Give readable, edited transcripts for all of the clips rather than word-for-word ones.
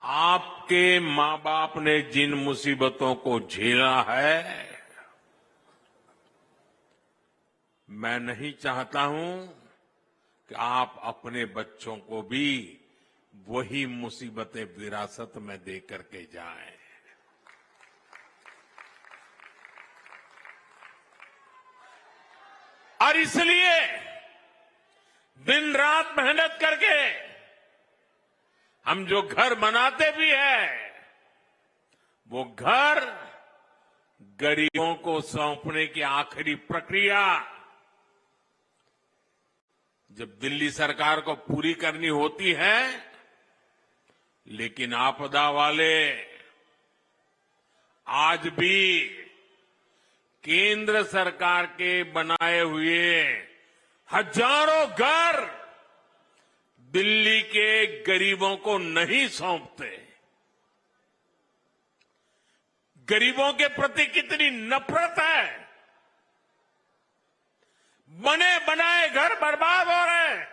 आपके मां बाप ने जिन मुसीबतों को झेला है, मैं नहीं चाहता हूं कि आप अपने बच्चों को भी वही मुसीबतें विरासत में दे करके जाएं। और इसलिए दिन रात मेहनत करके हम जो घर बनाते भी हैं, वो घर गरीबों को सौंपने की आखिरी प्रक्रिया जब दिल्ली सरकार को पूरी करनी होती है, लेकिन आपदा वाले आज भी केंद्र सरकार के बनाए हुए हजारों घर दिल्ली के गरीबों को नहीं सौंपते। गरीबों के प्रति कितनी नफरत है। बने बनाए घर बर्बाद हो रहे हैं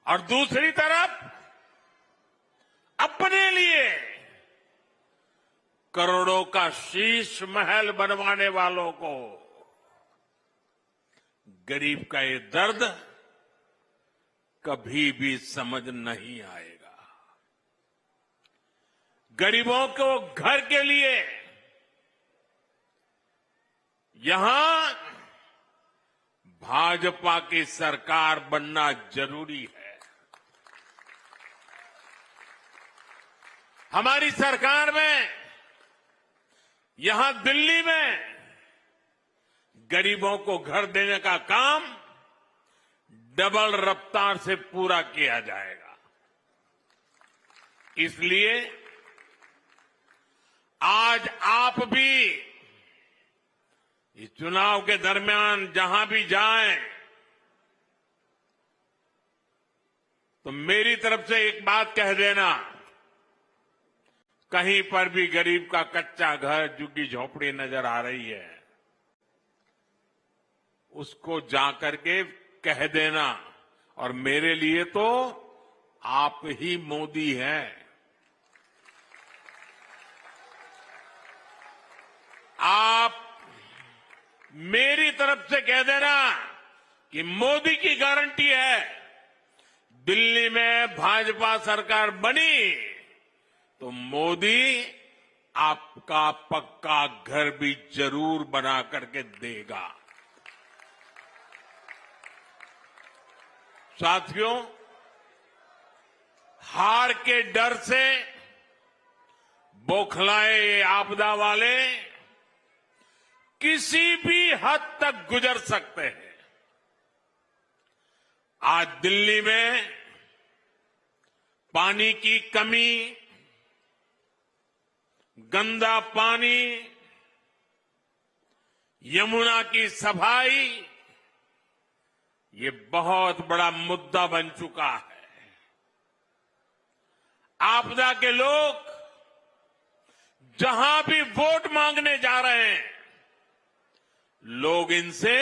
और दूसरी तरफ अपने लिए करोड़ों का शीश महल बनवाने वालों को गरीब का ये दर्द कभी भी समझ नहीं आएगा। गरीबों को घर के लिए यहां भाजपा की सरकार बनना जरूरी है। हमारी सरकार में यहां दिल्ली में गरीबों को घर देने का काम डबल रफ्तार से पूरा किया जाएगा। इसलिए आज आप भी इस चुनाव के दरमियान जहां भी जाएं, तो मेरी तरफ से एक बात कह देना, कहीं पर भी गरीब का कच्चा घर, झुग्गी झोपड़ी नजर आ रही है, उसको जाकर के कह देना। और मेरे लिए तो आप ही मोदी हैं। आप मेरी तरफ से कह देना कि मोदी की गारंटी है, दिल्ली में भाजपा सरकार बनी तो मोदी आपका पक्का घर भी जरूर बना करके देगा। साथियों, हार के डर से बौखलाए ये आपदा वाले किसी भी हद तक गुजर सकते हैं। आज दिल्ली में पानी की कमी, गंदा पानी, यमुना की सफाई, ये बहुत बड़ा मुद्दा बन चुका है। आपदा के लोग जहां भी वोट मांगने जा रहे हैं, लोग इनसे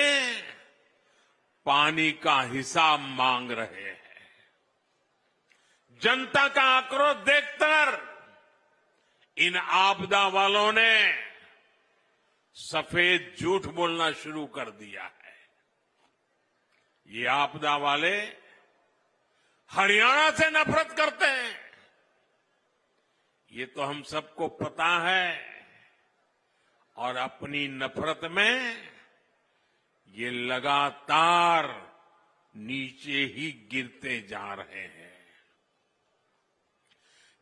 पानी का हिसाब मांग रहे हैं। जनता का आक्रोश देखकर इन आपदा वालों ने सफेद झूठ बोलना शुरू कर दिया है। ये आपदा वाले हरियाणा से नफरत करते हैं, ये तो हम सबको पता है। और अपनी नफरत में ये लगातार नीचे ही गिरते जा रहे हैं।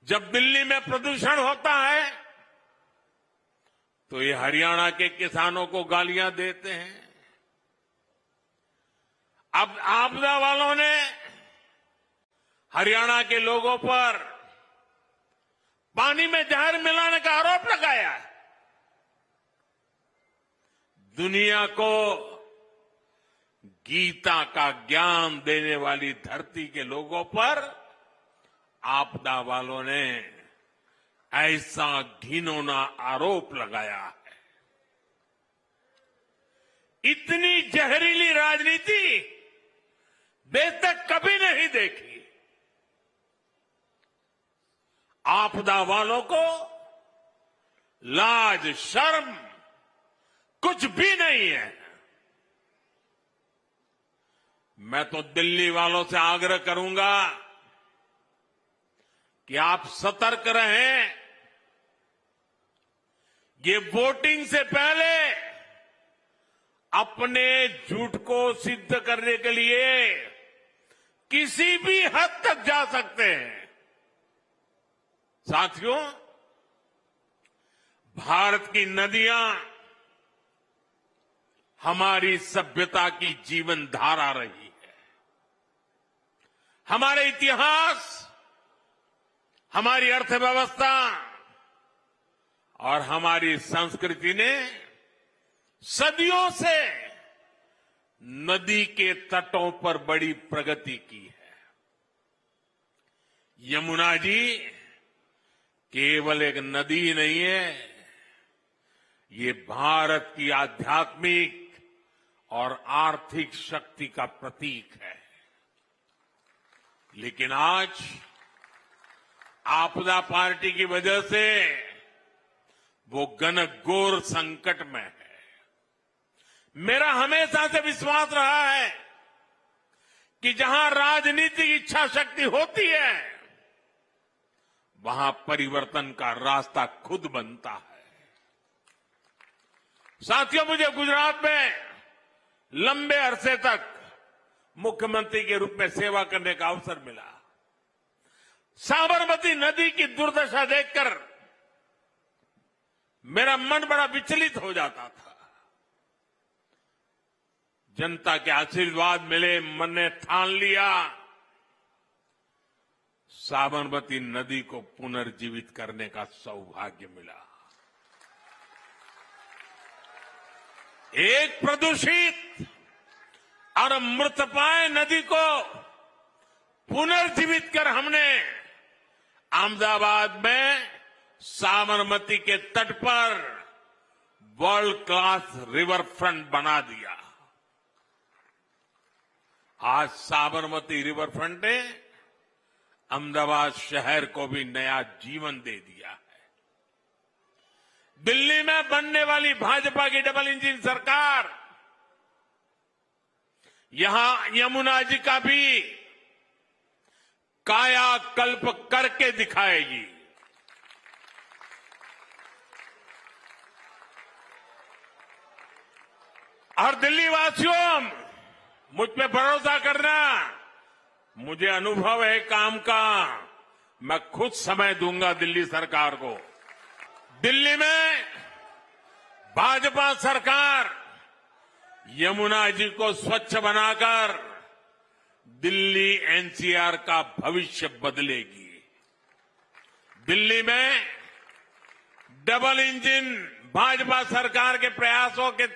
जब दिल्ली में प्रदूषण होता है तो ये हरियाणा के किसानों को गालियां देते हैं। अब आपदा वालों ने हरियाणा के लोगों पर पानी में जहर मिलाने का आरोप लगाया है। दुनिया को गीता का ज्ञान देने वाली धरती के लोगों पर आपदा वालों ने ऐसा घिनौना आरोप लगाया है। इतनी जहरीली राजनीति देश तक कभी नहीं देखी। आपदा वालों को लाज शर्म कुछ भी नहीं है। मैं तो दिल्ली वालों से आग्रह करूंगा कि आप सतर्क रहें। ये वोटिंग से पहले अपने झूठ को सिद्ध करने के लिए किसी भी हद तक जा सकते हैं। साथियों, भारत की नदियां हमारी सभ्यता की जीवन धारा रही है। हमारे इतिहास, हमारी अर्थव्यवस्था और हमारी संस्कृति ने सदियों से नदी के तटों पर बड़ी प्रगति की है। यमुना जी केवल एक नदी नहीं है, ये भारत की आध्यात्मिक और आर्थिक शक्ति का प्रतीक है। लेकिन आज आपदा पार्टी की वजह से वो घनघोर संकट में है। मेरा हमेशा से विश्वास रहा है कि जहां राजनीतिक इच्छा शक्ति होती है, वहां परिवर्तन का रास्ता खुद बनता है। साथियों, मुझे गुजरात में लंबे अरसे तक मुख्यमंत्री के रूप में सेवा करने का अवसर मिला। साबरमती नदी की दुर्दशा देखकर मेरा मन बड़ा विचलित हो जाता था। जनता के आशीर्वाद मिले, मन ने ठान लिया साबरमती नदी को पुनर्जीवित करने का सौभाग्य मिला। एक प्रदूषित और मृतप्राय नदी को पुनर्जीवित कर हमने अहमदाबाद में साबरमती के तट पर वर्ल्ड क्लास रिवर फ्रंट बना दिया। आज साबरमती रिवर फ्रंट ने अहमदाबाद शहर को भी नया जीवन दे दिया है। दिल्ली में बनने वाली भाजपा की डबल इंजन सरकार यहां यमुना जी का भी कायाकल्प करके दिखाएगी। और दिल्ली वासियों, मुझ पे भरोसा करना, मुझे अनुभव है काम का। मैं खुद समय दूंगा दिल्ली सरकार को। दिल्ली में भाजपा सरकार यमुना जी को स्वच्छ बनाकर दिल्ली एनसीआर का भविष्य बदलेगी। दिल्ली में डबल इंजन भाजपा सरकार के प्रयासों के